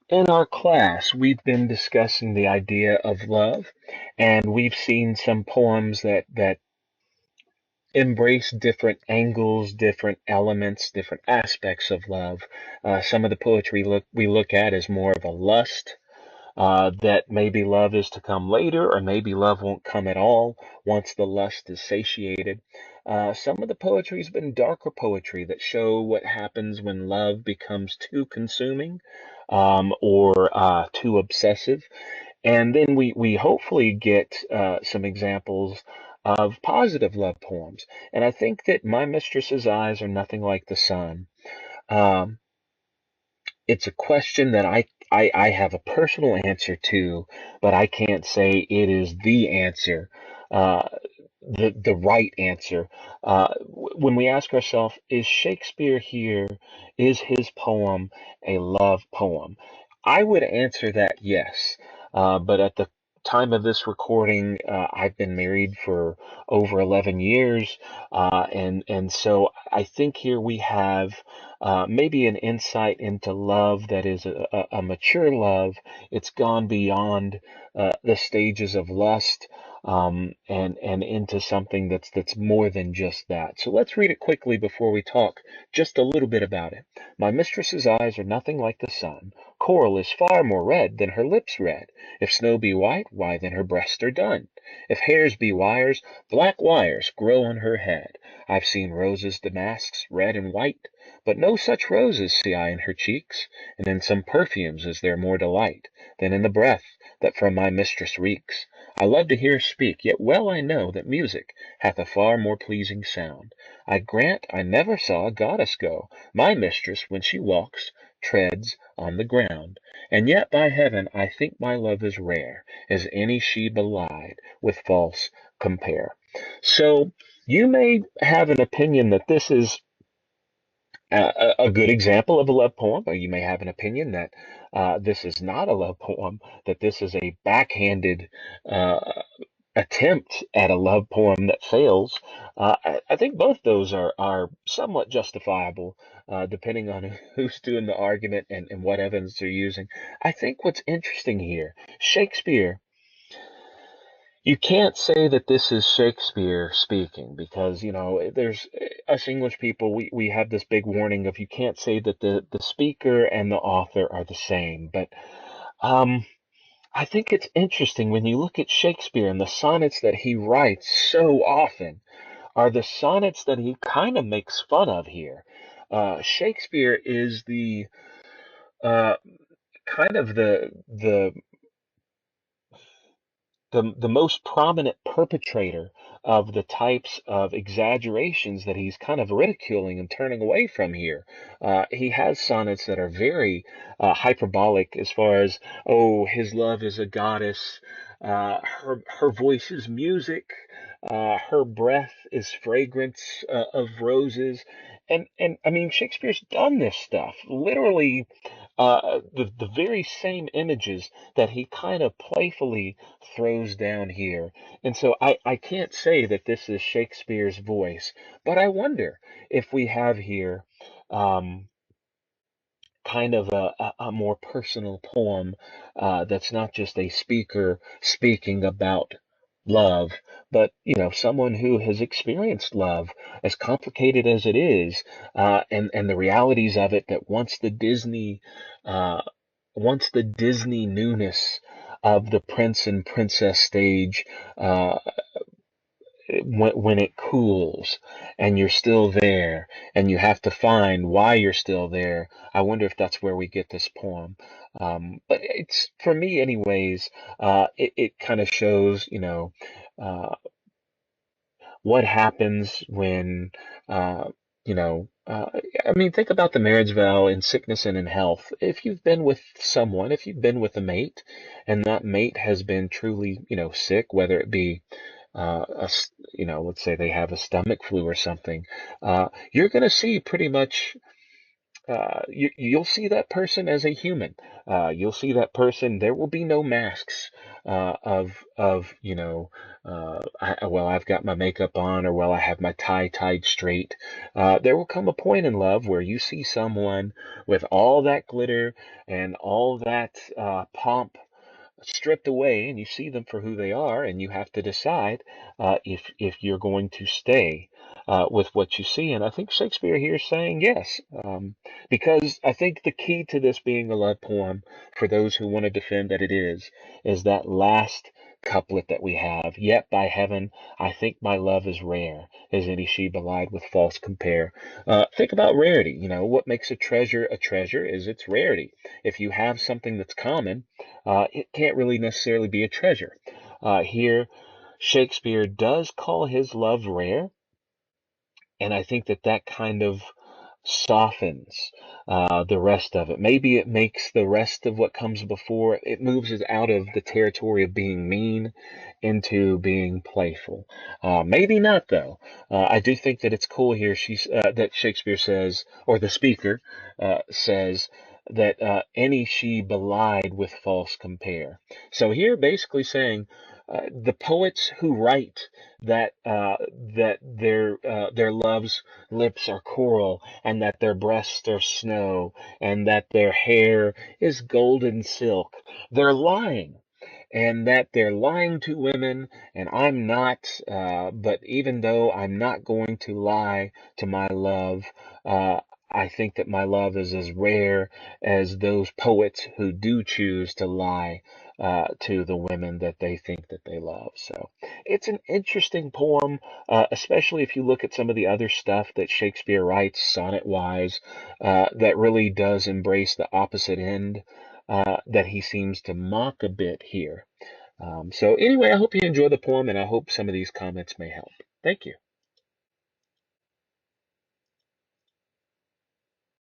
In our class, we've been discussing the idea of love, and we've seen some poems that embrace different angles, different elements, different aspects of love. Some of the poetry we look at is more of a lust, that maybe love is to come later, or maybe love won't come at all once the lust is satiated. Some of the poetry has been darker poetry that show what happens when love becomes too consuming, or too obsessive. And then we hopefully get some examples of positive love poems. And I think that My Mistress's Eyes Are Nothing Like the Sun. Um, it's a question that I have a personal answer to, but I can't say it is the answer, uh, the right answer. When we ask ourselves, is Shakespeare here? Is his poem a love poem? I would answer that yes. But at the time of this recording, I've been married for over 11 years, and so I think here we have maybe an insight into love that is a mature love. It's gone beyond the stages of lust, and into something that's more than just that. So let's read it quickly before we talk just a little bit about it. My mistress's eyes are nothing like the sun. Coral is far more red than her lips red. If snow be white, why then her breasts are dun. If hairs be wires, black wires grow on her head. I've seen roses damasks, red and white, but no such roses see I in her cheeks, and in some perfumes is there more delight than in the breath that from my mistress reeks. I love to hear her speak, yet well I know that music hath a far more pleasing sound. I grant I never saw a goddess go. My mistress, when she walks, treads on the ground. And yet, by heaven, I think my love is rare, as any she belied with false compare. So you may have an opinion that this is a good example of a love poem, or you may have an opinion that this is not a love poem, that this is a backhanded uh, attempt at a love poem that fails. I think both those are somewhat justifiable, depending on who's doing the argument and what evidence they're using. I think what's interesting here, Shakespeare, you can't say that this is Shakespeare speaking because, there's us English people, we have this big warning of you can't say that the speaker and the author are the same. But um, I think it's interesting when you look at Shakespeare and the sonnets that he writes so often are the sonnets that he kind of makes fun of here. Shakespeare is the uh, kind of the most prominent perpetrator of the types of exaggerations that he's kind of ridiculing and turning away from here. He has sonnets that are very hyperbolic as far as, oh, his love is a goddess, her voice is music, her breath is fragrance of roses. And I mean, Shakespeare's done this stuff. Literally, the very same images that he kind of playfully throws down here. And so I can't say that this is Shakespeare's voice, but I wonder if we have here um, kind of a more personal poem that's not just a speaker speaking about love, but someone who has experienced love, as complicated as it is, and the realities of it. That uh, once the Disney newness of the prince and princess stage, uh, when it cools and you're still there and you have to find why you're still there. I wonder if that's where we get this poem. But it's, for me anyways, it kind of shows, uh, what happens when, uh, you know, uh, I mean, think about the marriage vow in sickness and in health. If you've been with someone, if you've been with a mate, and that mate has been truly, sick, whether it be, let's say they have a stomach flu or something, you're going to see pretty much you'll see that person as a human. You'll see that person. There will be no masks of well, I've got my makeup on, or well, I have my tie tied straight. There will come a point in love where you see someone with all that glitter and all that pomp stripped away, and you see them for who they are, and you have to decide if you're going to stay with what you see. And I think Shakespeare here is saying yes, because I think the key to this being a love poem, for those who want to defend that it is that last couplet that we have. Yet by heaven, I think my love is rare, as any she belied with false compare. Think about rarity. You know, what makes a treasure is its rarity. If you have something that's common, it can't really necessarily be a treasure. Here, Shakespeare does call his love rare, and I think that that kind of softens the rest of it. Maybe it makes the rest of what comes before, it moves us out of the territory of being mean into being playful. Maybe not, though. I do think that it's cool here. That Shakespeare says, or the speaker says, that any she belied with false compare. So here, basically saying the poets who write that their love's lips are coral, and that their breasts are snow, and that their hair is golden silk, they're lying, and that they're lying to women, and I'm not, but even though I'm not going to lie to my love, I think that my love is as rare as those poets who do choose to lie to the women that they think that they love. So it's an interesting poem, especially if you look at some of the other stuff that Shakespeare writes sonnet-wise, that really does embrace the opposite end that he seems to mock a bit here. So anyway, I hope you enjoy the poem, and I hope some of these comments may help. Thank you.